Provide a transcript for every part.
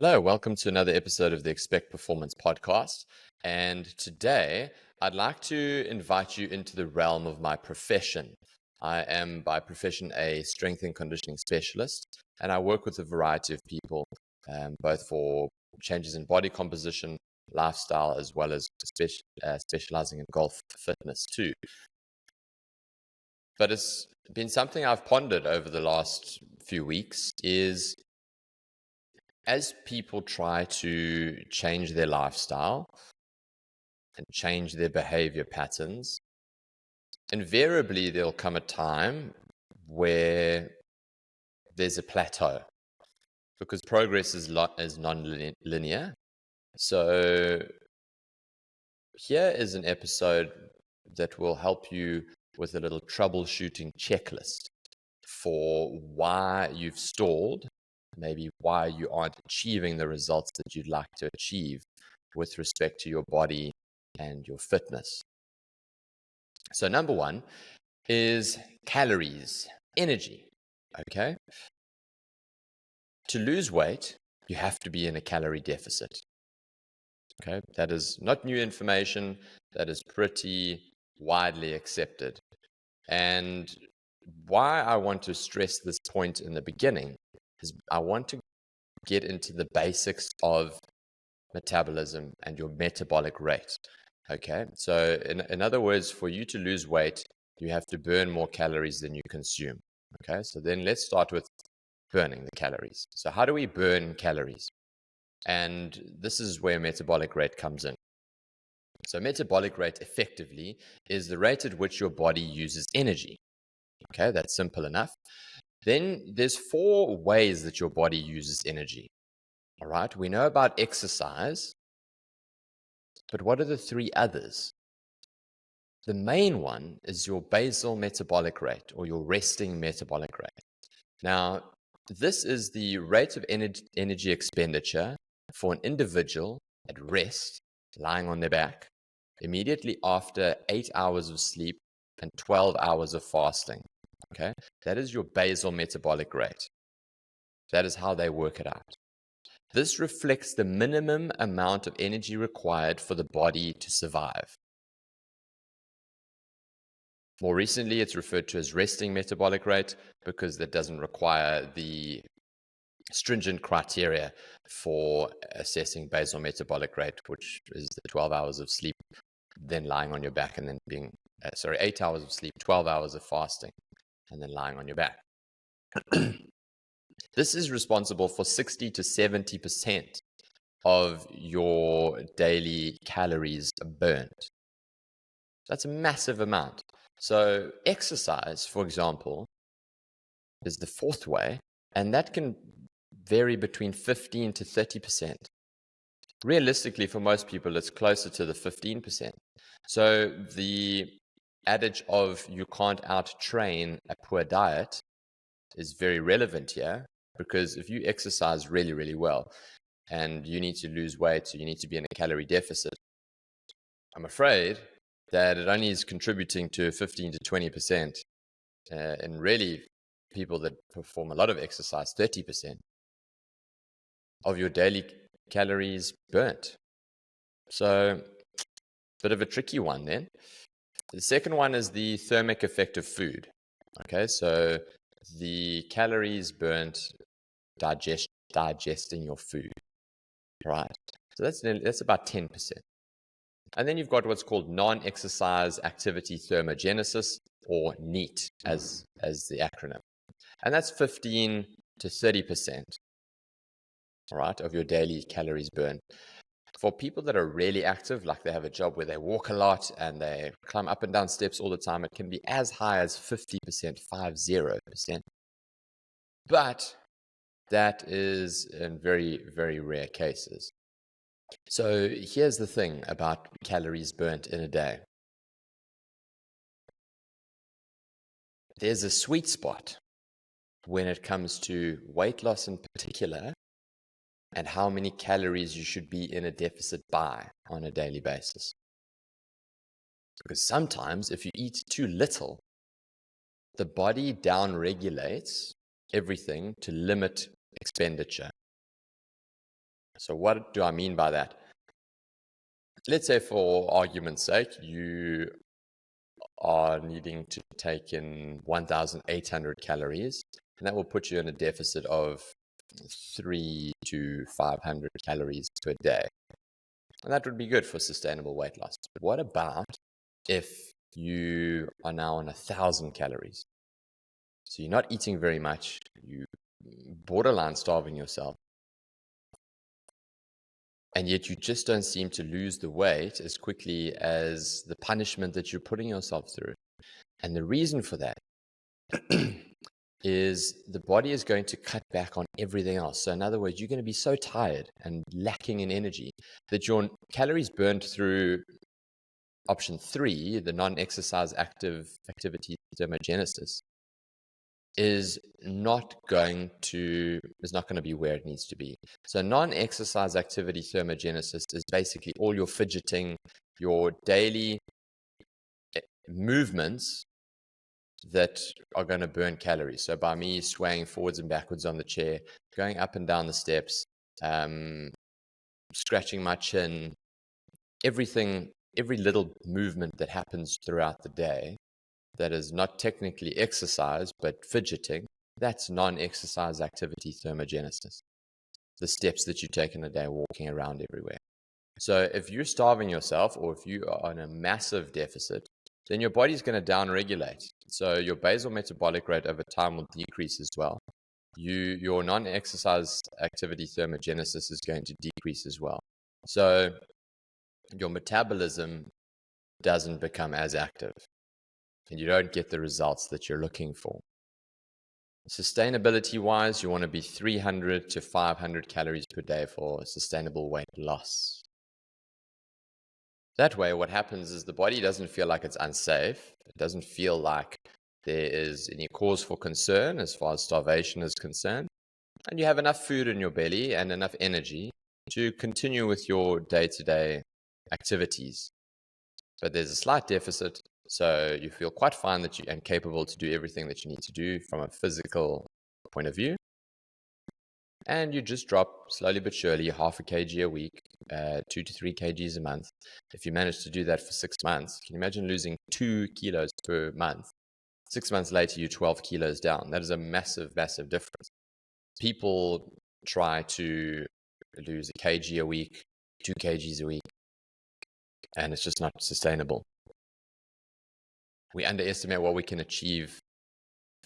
Hello, welcome to another episode of the Expect Performance podcast. And today I'd like to invite you into the realm of my profession. I am by profession a strength and conditioning specialist, and I work with a variety of people, both for changes in body composition, lifestyle, as well as specializing in golf fitness too. But it's been something I've pondered over the last few weeks is as people try to change their lifestyle and change their behavior patterns, invariably there'll come a time where there's a plateau because progress is non-linear. So here is an episode that will help you with a little troubleshooting checklist for why you've stalled, maybe why you aren't achieving the results that you'd like to achieve with respect to your body and your fitness. So number one is calories, energy, okay? To lose weight, you have to be in a calorie deficit, okay? That is not new information. That is pretty widely accepted. And why I want to stress this point in the beginning is I want to get into the basics of metabolism and your metabolic rate. Okay, so in other words, for you to lose weight, you have to burn more calories than you consume. Okay, so then let's start with burning the calories. So how do we burn calories? And this is where metabolic rate comes in. So metabolic rate effectively is the rate at which your body uses energy. Okay, that's simple enough. Then there's 4 ways that your body uses energy. All right, we know about exercise, but what are the 3 others? The main one is your basal metabolic rate or your resting metabolic rate. Now, this is the rate of energy expenditure for an individual at rest, lying on their back, immediately after 8 hours of sleep and 12 hours of fasting. Okay, that is your basal metabolic rate. That is how they work it out. This reflects the minimum amount of energy required for the body to survive. More recently, it's referred to as resting metabolic rate because that doesn't require the stringent criteria for assessing basal metabolic rate, which is the 12 hours of sleep, then lying on your back, and then 8 hours of sleep, 12 hours of fasting, and then lying on your back. This is responsible for 60 to 70% of your daily calories burnt. That's a massive amount. So exercise, for example, is the 4th way, and that can vary between 15 to 30%. Realistically, for most people, it's closer to the 15%. So the adage of you can't out-train a poor diet is very relevant here, because if you exercise really, really well and you need to lose weight, so you need to be in a calorie deficit, I'm afraid that it only is contributing to 15 to 20%, and really people that perform a lot of exercise, 30% of your daily calories burnt. So bit of a tricky one then. The second one is the thermic effect of food. Okay, so the calories burnt digesting your food, right? So that's about 10%. And then you've got what's called non-exercise activity thermogenesis, or NEAT as the acronym. And that's 15 to 30%, all right, of your daily calories burned. For people that are really active, like they have a job where they walk a lot and they climb up and down steps all the time, it can be as high as 50%, 50%. But that is in very, very rare cases. So here's the thing about calories burnt in a day. There's a sweet spot when it comes to weight loss in particular and how many calories you should be in a deficit by on a daily basis. Because sometimes if you eat too little, the body downregulates everything to limit expenditure. So what do I mean by that? Let's say, for argument's sake, you are needing to take in 1,800 calories, and that will put you in a deficit of 3 to 500 calories per day. And that would be good for sustainable weight loss. But what about if you are now on 1,000 calories? So you're not eating very much, you borderline starving yourself, and yet you just don't seem to lose the weight as quickly as the punishment that you're putting yourself through. And the reason for that is the body is going to cut back on everything else. So in other words, you're going to be so tired and lacking in energy that your calories burned through option 3, the non-exercise activity thermogenesis, is not going to be where it needs to be. So non-exercise activity thermogenesis is basically all your fidgeting, your daily movements that are going to burn calories. So by me swaying forwards and backwards on the chair, going up and down the steps, scratching my chin, every little movement that happens throughout the day that is not technically exercise but fidgeting, that's non-exercise activity thermogenesis. The steps that you take in a day, walking around everywhere. So if you're starving yourself, or if you are on a massive deficit, then your body's going to downregulate. So your basal metabolic rate over time will decrease as well. Your non-exercise activity thermogenesis is going to decrease as well. So your metabolism doesn't become as active, and you don't get the results that you're looking for. Sustainability-wise, you want to be 300 to 500 calories per day for sustainable weight loss. That way, what happens is the body doesn't feel like it's unsafe. It doesn't feel like there is any cause for concern as far as starvation is concerned. And you have enough food in your belly and enough energy to continue with your day-to-day activities. But there's a slight deficit, so you feel quite fine and capable to do everything that you need to do from a physical point of view. And you just drop slowly but surely 0.5 kg a week, 2 to 3 kgs a month. If you manage to do that for 6 months, can you imagine losing 2 kilos per month? 6 months later, you're 12 kilos down. That is a massive, massive difference. People try to lose 1 kg a week, 2 kgs a week, and it's just not sustainable. We underestimate what we can achieve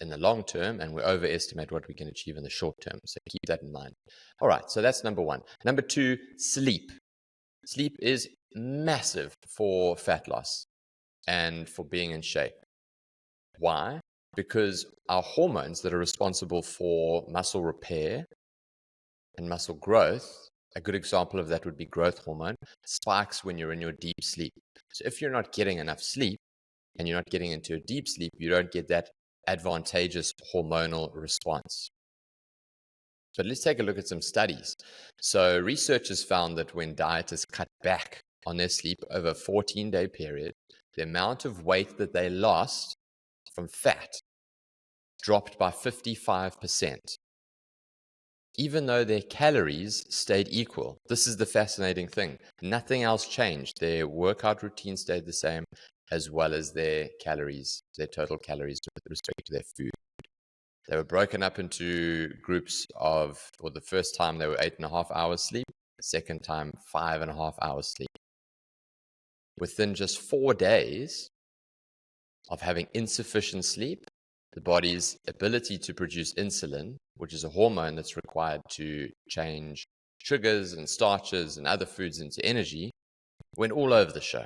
in the long term, and we overestimate what we can achieve in the short term. So keep that in mind. All right, so that's number 1. Number 2, sleep. Sleep is massive for fat loss and for being in shape. Why? Because our hormones that are responsible for muscle repair and muscle growth, a good example of that would be growth hormone, spikes when you're in your deep sleep. So if you're not getting enough sleep and you're not getting into a deep sleep, you don't get that advantageous hormonal response. But let's take a look at some studies. So researchers found that when dieters cut back on their sleep over a 14-day period, the amount of weight that they lost from fat dropped by 55%, even though their calories stayed equal. This is the fascinating thing. Nothing else changed. Their workout routine stayed the same, as well as their calories, their total calories with respect to their food. They were broken up into groups of, for the first time, they were 8.5 hours sleep. The second time, 5.5 hours sleep. Within just 4 days of having insufficient sleep, the body's ability to produce insulin, which is a hormone that's required to change sugars and starches and other foods into energy, went all over the show.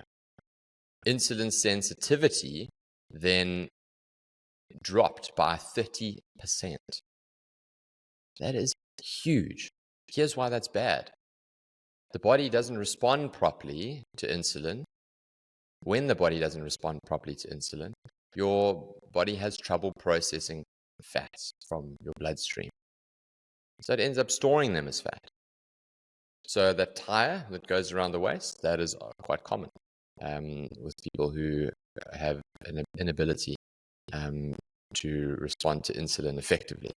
Insulin sensitivity then dropped by 30%. That is huge. Here's why that's bad. The body doesn't respond properly to insulin. When the body doesn't respond properly to insulin, your body has trouble processing fats from your bloodstream. So it ends up storing them as fat. So that tire that goes around the waist, that is quite common with people who have an inability to respond to insulin effectively.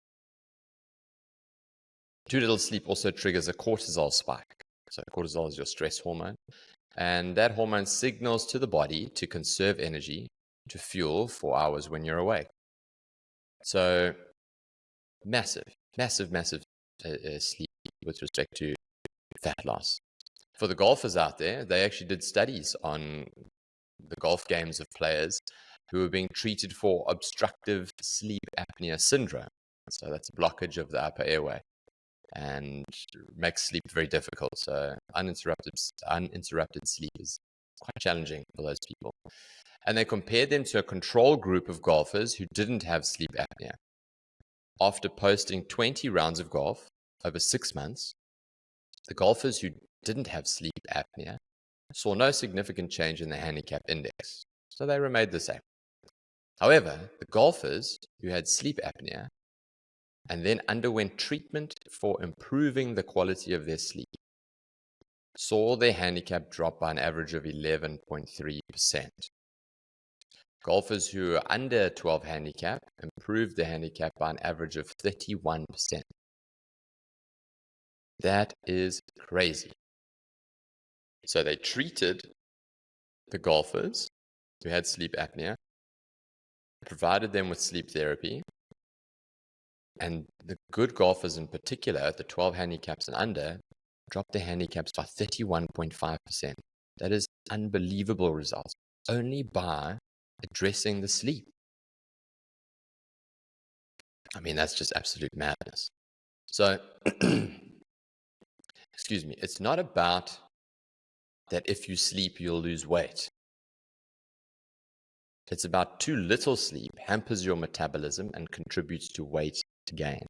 Too little sleep also triggers a cortisol spike. So cortisol is your stress hormone. And that hormone signals to the body to conserve energy to fuel 4 hours when you're awake. So massive sleep with respect to fat loss. For the golfers out there, they actually did studies on the golf games of players who were being treated for obstructive sleep apnea syndrome. So that's a blockage of the upper airway and makes sleep very difficult. So uninterrupted sleep is quite challenging for those people. And they compared them to a control group of golfers who didn't have sleep apnea. After posting 20 rounds of golf over 6 months, the golfers who didn't have sleep apnea saw no significant change in the handicap index, so they remained the same. However, the golfers who had sleep apnea and then underwent treatment for improving the quality of their sleep saw their handicap drop by an average of 11.3%. Golfers who were under 12 handicap improved their handicap by an average of 31%. That is crazy. So they treated the golfers who had sleep apnea, provided them with sleep therapy, and the good golfers in particular, at the 12 handicaps and under, dropped their handicaps by 31.5%. That is unbelievable results, only by addressing the sleep. I mean, that's just absolute madness. So, excuse me, it's not about that if you sleep, you'll lose weight. It's about too little sleep hampers your metabolism and contributes to weight gain.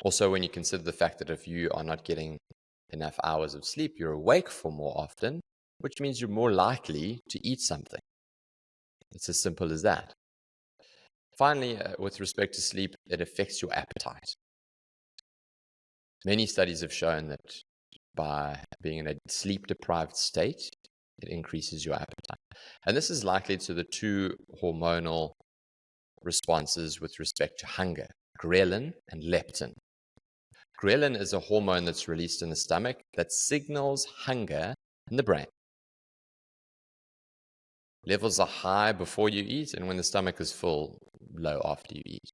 Also, when you consider the fact that if you are not getting enough hours of sleep, you're awake for more often, which means you're more likely to eat something. It's as simple as that. Finally, with respect to sleep, it affects your appetite. Many studies have shown that by being in a sleep-deprived state, it increases your appetite. And this is likely to the two hormonal responses with respect to hunger, ghrelin and leptin. Ghrelin is a hormone that's released in the stomach that signals hunger in the brain. Levels are high before you eat, and when the stomach is full, low after you eat.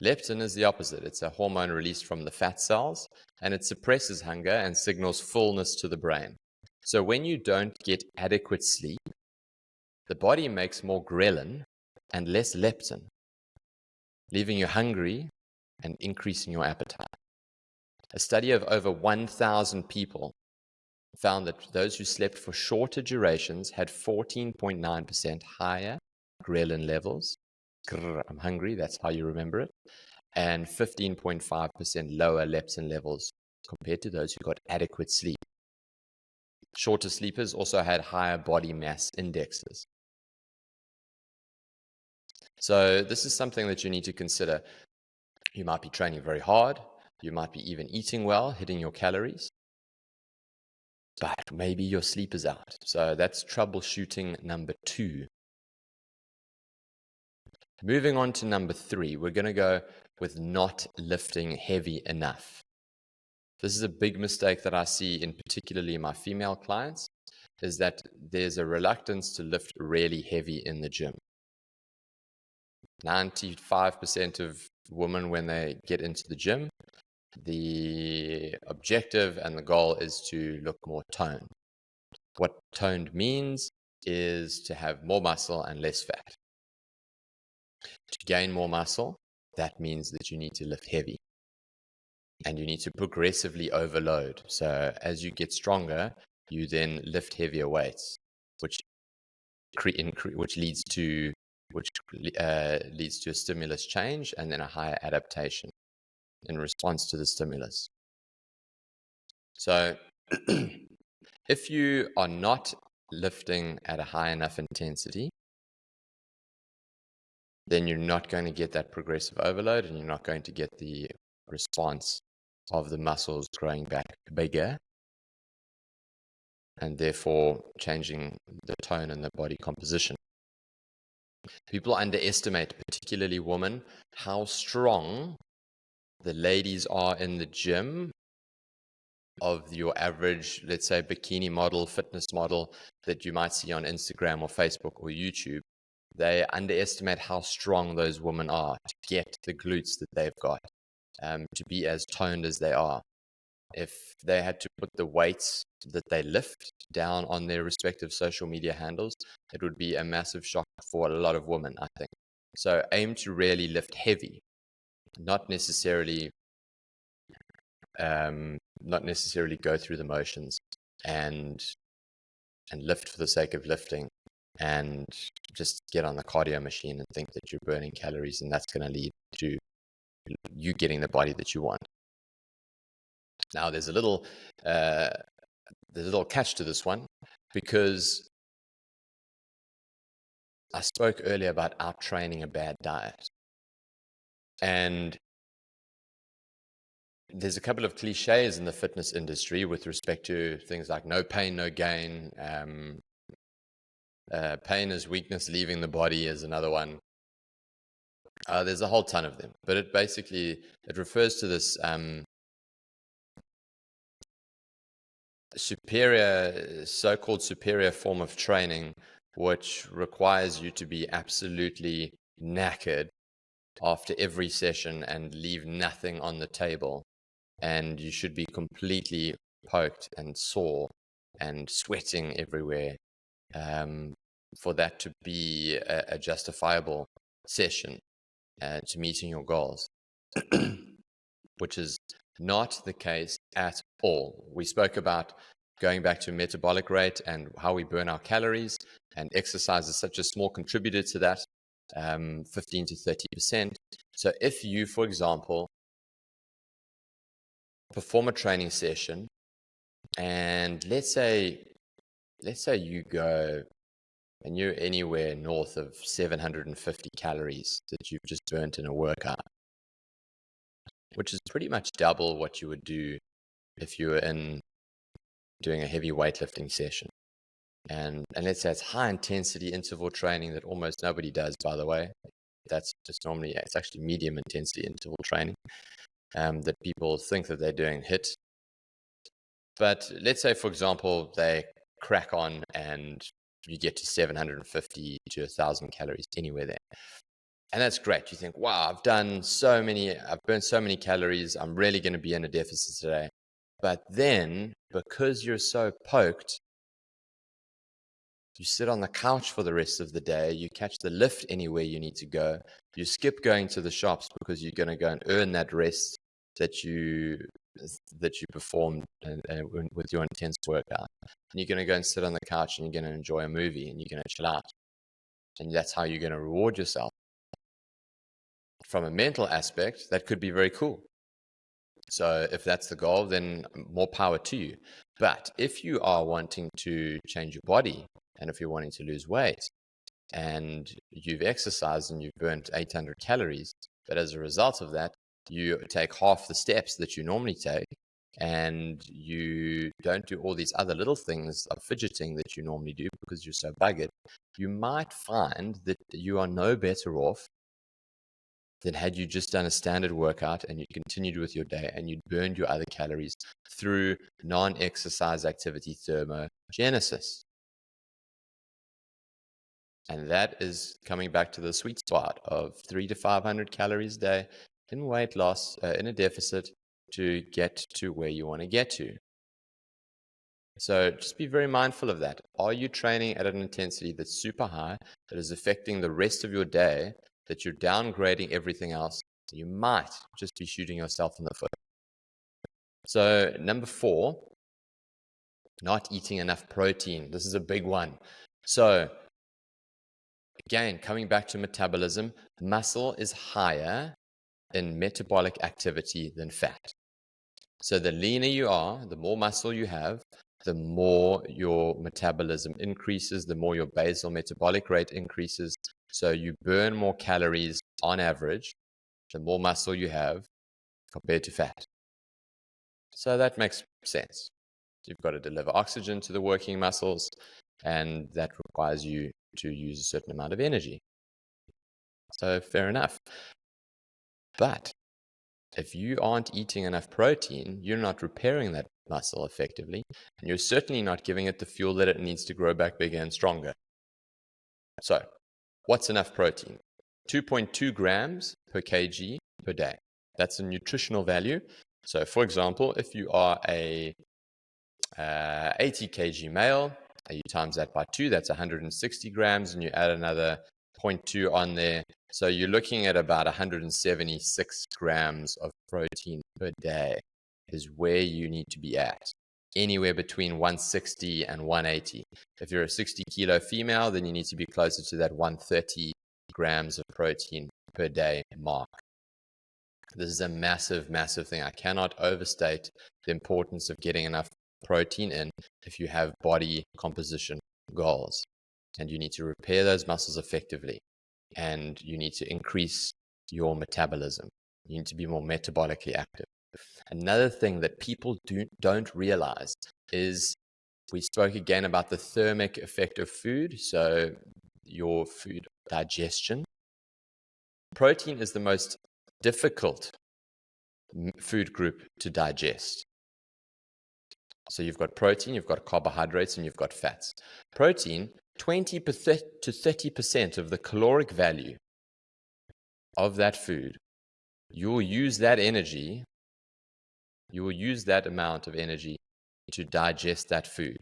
Leptin is the opposite. It's a hormone released from the fat cells, and it suppresses hunger and signals fullness to the brain. So when you don't get adequate sleep, the body makes more ghrelin and less leptin, leaving you hungry and increasing your appetite. A study of over 1,000 people found that those who slept for shorter durations had 14.9% higher ghrelin levels. Grr, I'm hungry, that's how you remember it. And 15.5% lower leptin levels compared to those who got adequate sleep. Shorter sleepers also had higher body mass indexes. So this is something that you need to consider. You might be training very hard. You might be even eating well, hitting your calories. But maybe your sleep is out. So that's troubleshooting number 2. Moving on to number 3, we're going to go with not lifting heavy enough. This is a big mistake that I see in particularly my female clients, is that there's a reluctance to lift really heavy in the gym. 95% of women, when they get into the gym, the objective and the goal is to look more toned. What toned means is to have more muscle and less fat. To gain more muscle, that means that you need to lift heavy. And you need to progressively overload. So as you get stronger, you then lift heavier weights, which leads to a stimulus change and then a higher adaptation in response to the stimulus. So if you are not lifting at a high enough intensity, then you're not going to get that progressive overload and you're not going to get the response of the muscles growing back bigger and therefore changing the tone and the body composition. People underestimate, particularly women, how strong the ladies are in the gym of your average, let's say, bikini model, fitness model that you might see on Instagram or Facebook or YouTube, they underestimate how strong those women are to get the glutes that they've got, to be as toned as they are. If they had to put the weights that they lift down on their respective social media handles, it would be a massive shock for a lot of women, I think. So aim to really lift heavy, not necessarily go through the motions and lift for the sake of lifting, and just get on the cardio machine and think that you're burning calories, and that's going to lead to you getting the body that you want. Now, there's a little catch to this one, because I spoke earlier about out-training a bad diet. And there's a couple of cliches in the fitness industry with respect to things like no pain, no gain. Pain is weakness leaving the body is another one. There's a whole ton of them, but it refers to this so-called superior form of training, which requires you to be absolutely knackered after every session and leave nothing on the table. And you should be completely poked and sore and sweating everywhere for that to be a justifiable session to meeting your goals, which is not the case at all. We spoke about going back to metabolic rate and how we burn our calories, and exercise is such a small contributor to that, 15 to 30%. So if you, for example, perform a training session, and let's say you go and you're anywhere north of 750 calories that you've just burnt in a workout, which is pretty much double what you would do if you were doing a heavy weightlifting session. And let's say it's high intensity interval training that almost nobody does, by the way. That's just normally, it's actually medium intensity interval training that people think that they're doing HIIT. But let's say, for example, they crack on and you get to 750 to 1,000 calories, anywhere there. And that's great. You think, wow, I've burned so many calories. I'm really going to be in a deficit today. But then, because you're so poked, you sit on the couch for the rest of the day. You catch the lift anywhere you need to go. You skip going to the shops because you're going to go and earn that rest that you performed with your intense workout. And you're going to go and sit on the couch and you're going to enjoy a movie and you're going to chill out. And that's how you're going to reward yourself. From a mental aspect, that could be very cool. So if that's the goal, then more power to you. But if you are wanting to change your body, and if you're wanting to lose weight, and you've exercised and you've burnt 800 calories, but as a result of that, you take half the steps that you normally take, and you don't do all these other little things of fidgeting that you normally do because you're so buggered, you might find that you are no better off than had you just done a standard workout and you continued with your day and you'd burned your other calories through non-exercise activity thermogenesis. And that is coming back to the sweet spot of 300 to 500 calories a day in weight loss, in a deficit, to get to where you want to get to. So just be very mindful of that. Are you training at an intensity that's super high, that is affecting the rest of your day, that you're downgrading everything else? You might just be shooting yourself in the foot. So number 4, not eating enough protein. This is a big one. So again, coming back to metabolism, muscle is higher in metabolic activity than fat. So the leaner you are, the more muscle you have, the more your metabolism increases, the more your basal metabolic rate increases. So you burn more calories on average, the more muscle you have compared to fat. So that makes sense. You've got to deliver oxygen to the working muscles, and that requires you to use a certain amount of energy. So fair enough. But If you aren't eating enough protein, you're not repairing that muscle effectively, and you're certainly not giving it the fuel that it needs to grow back bigger and stronger. So, what's enough protein? 2.2 grams per kg per day. That's a nutritional value. So, for example, if you are a 80 kg male, you times that by 2, that's 160 grams, and you add another 0.2 on there. So you're looking at about 176 grams of protein per day is where you need to be at. Anywhere between 160 and 180. If you're a 60 kilo female, then you need to be closer to that 130 grams of protein per day mark. This is a massive, massive thing. I cannot overstate the importance of getting enough protein in if you have body composition goals, and you need to repair those muscles effectively, and you need to increase your metabolism. You need to be more metabolically active. Another thing that people don't realize is, we spoke again about the thermic effect of food, so your food digestion. Protein is the most difficult food group to digest. So you've got protein, you've got carbohydrates, and you've got fats. Protein, 20% to 30% of the caloric value of that food, you will use that energy, you will use that amount of energy to digest that food.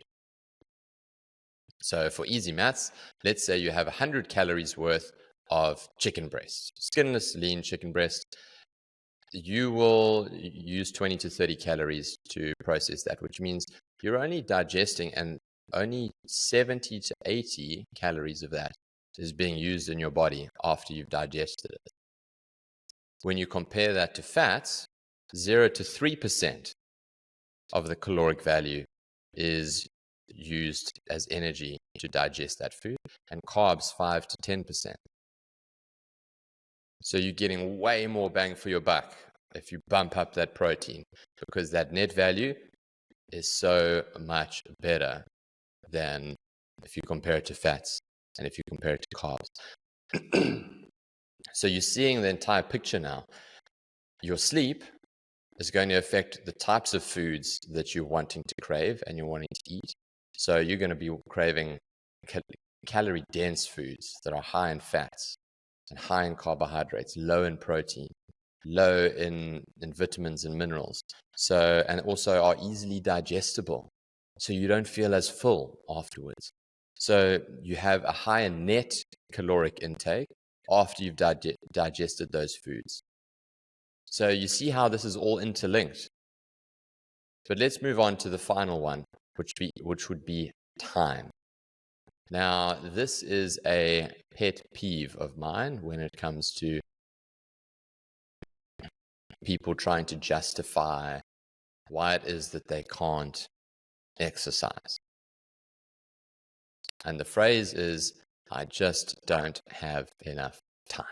So for easy maths, let's say you have 100 calories worth of chicken breast, skinless, lean chicken breast. You will use 20 to 30 calories to process that, which means you're only digesting, and only 70 to 80 calories of that is being used in your body after you've digested it. When you compare that to fats, 0 to 3% of the caloric value is used as energy to digest that food, and carbs 5 to 10%. So you're getting way more bang for your buck if you bump up that protein, because that net value is so much better than if you compare it to fats and if you compare it to carbs. So you're seeing the entire picture now. Your sleep is going to affect the types of foods that you're wanting to crave and you're wanting to eat. So you're going to be craving calorie dense foods that are high in fats and high in carbohydrates, low in protein, low in vitamins and minerals. So, and also are easily digestible, so you don't feel as full afterwards. So you have a higher net caloric intake after you've digested those foods. So you see how this is all interlinked. But let's move on to the final one, which would be time. Now, this is a pet peeve of mine when it comes to people trying to justify why it is that they can't exercise. And the phrase is, I just don't have enough time.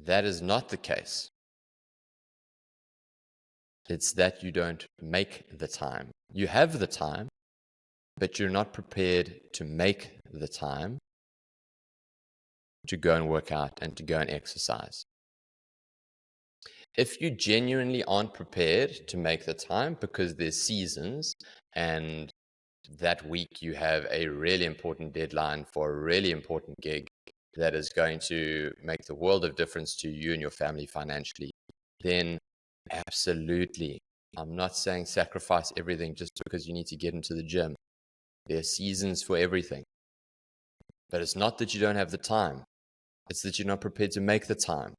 That is not the case. It's that you don't make the time. You have the time, but you're not prepared to make the time to go and work out and to go and exercise. If you genuinely aren't prepared to make the time because there's seasons, and that week you have a really important deadline for a really important gig that is going to make the world of difference to you and your family financially, then absolutely. I'm not saying sacrifice everything just because you need to get into the gym. There are seasons for everything. But it's not that you don't have the time. It's that you're not prepared to make the time.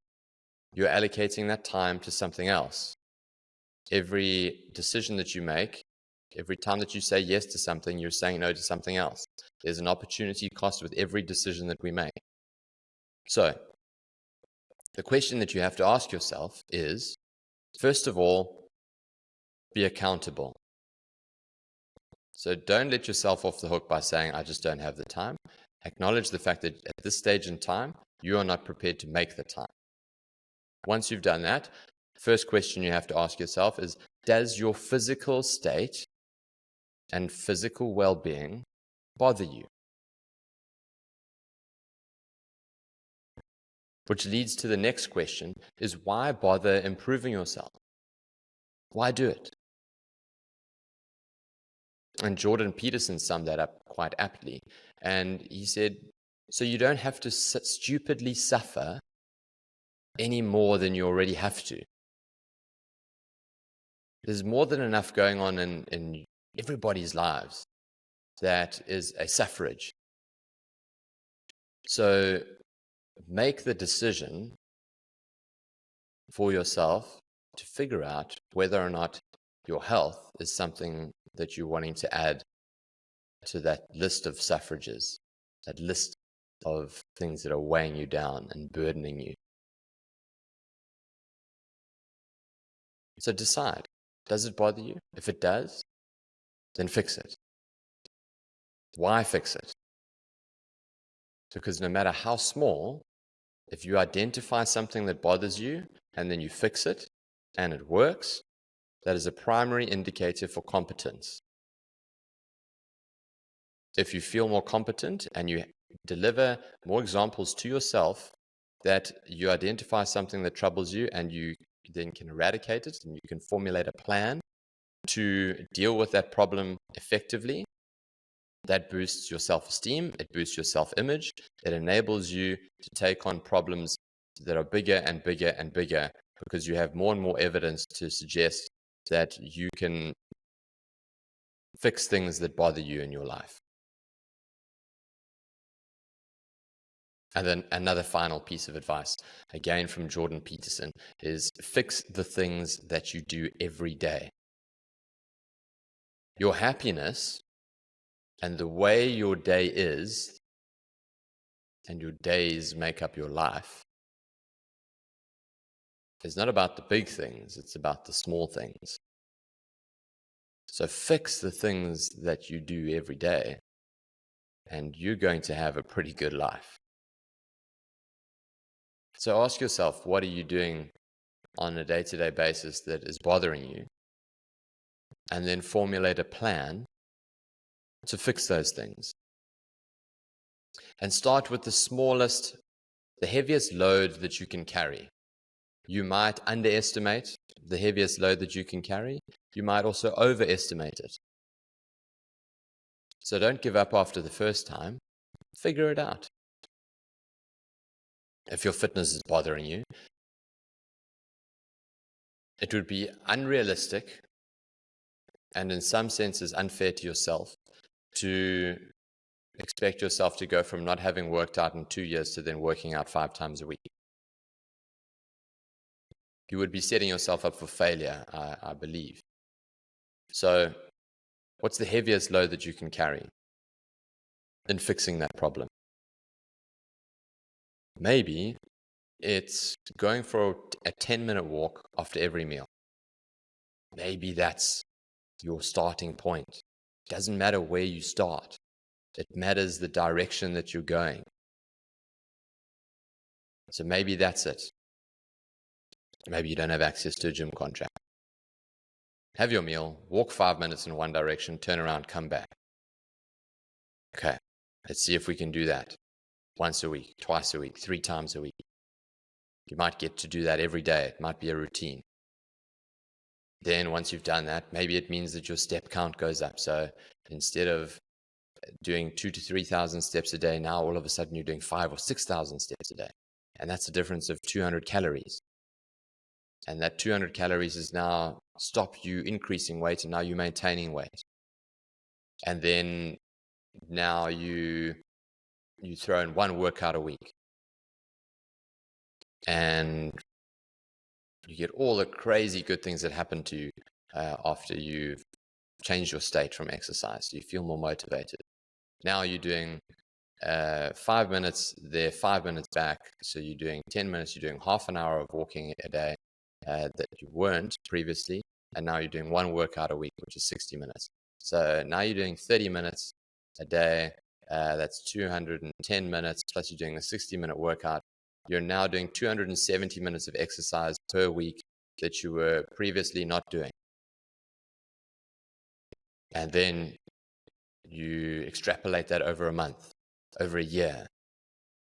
You're allocating that time to something else. Every decision that you make, every time that you say yes to something, you're saying no to something else. There's an opportunity cost with every decision that we make. So, the question that you have to ask yourself is, first of all, be accountable. So don't let yourself off the hook by saying, I just don't have the time. Acknowledge the fact that at this stage in time, you are not prepared to make the time. Once you've done that, first question you have to ask yourself is, does your physical state and physical well-being bother you? Which leads to the next question is, why bother improving yourself? Why do it? And Jordan Peterson summed that up quite aptly. And he said, so you don't have to stupidly suffer any more than you already have to. There's more than enough going on in everybody's lives that is a suffrage. So make the decision for yourself to figure out whether or not your health is something that you're wanting to add to that list of suffrages, that list of things that are weighing you down and burdening you. So decide, does it bother you? If it does, then fix it. Why fix it? Because no matter how small, if you identify something that bothers you and then you fix it and it works, that is a primary indicator for competence. If you feel more competent and you deliver more examples to yourself that you identify something that troubles you and you then can eradicate it and you can formulate a plan to deal with that problem effectively, that boosts your self-esteem, it boosts your self-image, it enables you to take on problems that are bigger and bigger and bigger because you have more and more evidence to suggest that you can fix things that bother you in your life. And then another final piece of advice, again from Jordan Peterson, is fix the things that you do every day. Your happiness and the way your day is, and your days make up your life, is not about the big things, it's about the small things. So fix the things that you do every day, and you're going to have a pretty good life. So ask yourself, what are you doing on a day-to-day basis that is bothering you? And then formulate a plan to fix those things. And start with the smallest, the heaviest load that you can carry. You might underestimate the heaviest load that you can carry. You might also overestimate it. So don't give up after the first time. Figure it out. If your fitness is bothering you, it would be unrealistic and in some senses unfair to yourself to expect yourself to go from not having worked out in 2 years to then working out 5 times a week. You would be setting yourself up for failure, I believe. So what's the heaviest load that you can carry in fixing that problem? Maybe it's going for a 10-minute walk after every meal. Maybe that's your starting point. It doesn't matter where you start. It matters the direction that you're going. So maybe that's it. Maybe you don't have access to a gym contract. Have your meal, walk 5 minutes in one direction, turn around, come back. Okay, let's see if we can do that. Once a week, twice a week, 3 times a week. You might get to do that every day. It might be a routine. Then once you've done that, maybe it means that your step count goes up. So instead of doing 2,000 to 3,000 steps a day, now all of a sudden you're doing 5,000 or 6,000 steps a day. And that's a difference of 200 calories. And that 200 calories has now stopped you increasing weight, and now you're maintaining weight. And then now you throw in 1 workout a week. And you get all the crazy good things that happen to you after you've changed your state from exercise. You feel more motivated. Now you're doing 5 minutes there, 5 minutes back. So you're doing 10 minutes, you're doing half an hour of walking a day that you weren't previously. And now you're doing 1 workout a week, which is 60 minutes. So now you're doing 30 minutes a day. That's 210 minutes, plus you're doing a 60-minute workout. You're now doing 270 minutes of exercise per week that you were previously not doing. And then you extrapolate that over a month, over a year,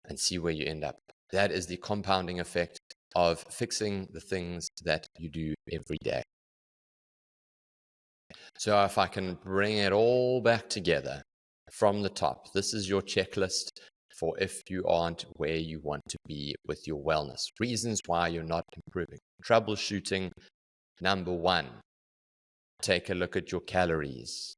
and see where you end up. That is the compounding effect of fixing the things that you do every day. So if I can bring it all back together from the top, this is your checklist for if you aren't where you want to be with your wellness. Reasons why you're not improving. Troubleshooting, number 1, take a look at your calories.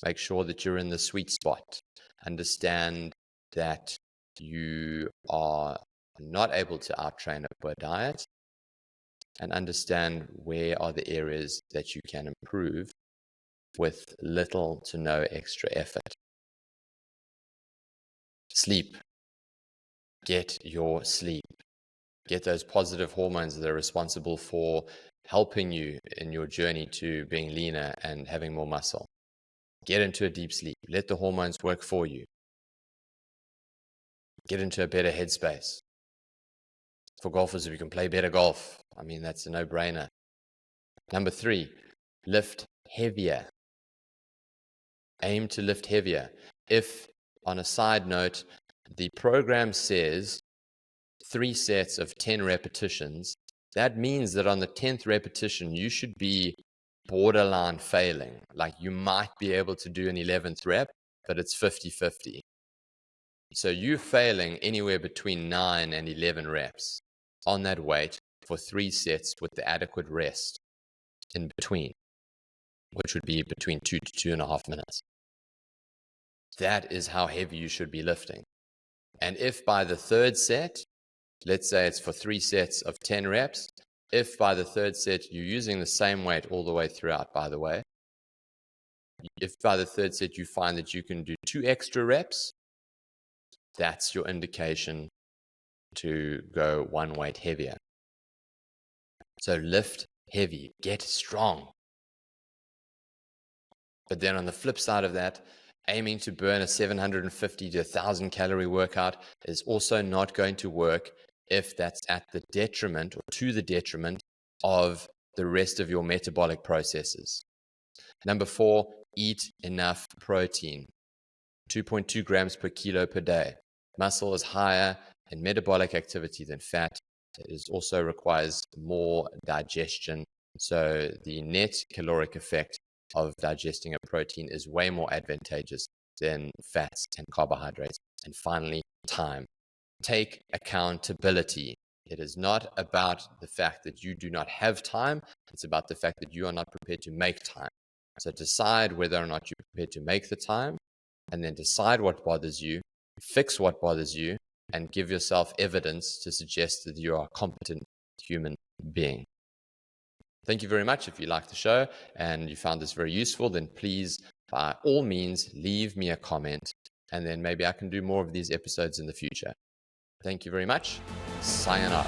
Make sure that you're in the sweet spot. Understand that you are not able to outtrain a poor diet, and understand where are the areas that you can improve with little to no extra effort. Sleep. Get your sleep. Get those positive hormones that are responsible for helping you in your journey to being leaner and having more muscle. Get into a deep sleep. Let the hormones work for you. Get into a better headspace. For golfers, if you can play better golf, I mean, that's a no-brainer. Number 3, lift heavier. Aim to lift heavier. If, on a side note, the program says 3 sets of 10 repetitions, that means that on the 10th repetition, you should be borderline failing. Like you might be able to do an 11th rep, but it's 50-50. So you're failing anywhere between 9 and 11 reps on that weight for 3 sets with the adequate rest in between, which would be between 2 to 2.5 minutes. That is how heavy you should be lifting. And if by the 3rd set, let's say it's for 3 sets of 10 reps, if by the 3rd set you're using the same weight all the way throughout, by the way, if by the 3rd set you find that you can do 2 extra reps, that's your indication to go 1 weight heavier. So lift heavy, get strong. But then on the flip side of that, aiming to burn a 750 to 1,000 calorie workout is also not going to work if that's at the detriment or to the detriment of the rest of your metabolic processes. Number 4, eat enough protein. 2.2 grams per kilo per day. Muscle is higher in metabolic activity than fat. It also requires more digestion. So the net caloric effect of digesting a protein is way more advantageous than fats and carbohydrates. And finally, time. Take accountability. It is not about the fact that you do not have time. It's about the fact that you are not prepared to make time. So decide whether or not you're prepared to make the time, and then decide what bothers you, fix what bothers you, and give yourself evidence to suggest that you are a competent human being. Thank you very much. If you liked the show and you found this very useful, then please, by all means, leave me a comment, and then maybe I can do more of these episodes in the future. Thank you very much. Sayonara.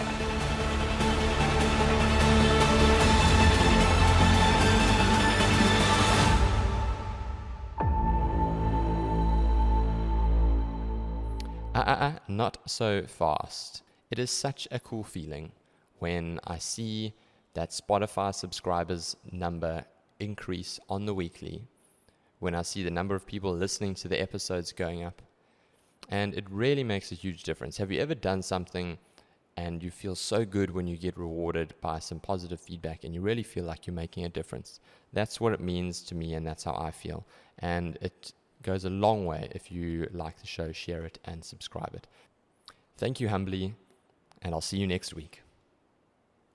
Not so fast. It is such a cool feeling when I see that Spotify subscribers number increase on the weekly, when I see the number of people listening to the episodes going up, and it really makes a huge difference. Have you ever done something and you feel so good when you get rewarded by some positive feedback and you really feel like you're making a difference? That's what it means to me, and that's how I feel. And it goes a long way. If you like the show, share it and subscribe it. Thank you humbly, and I'll see you next week.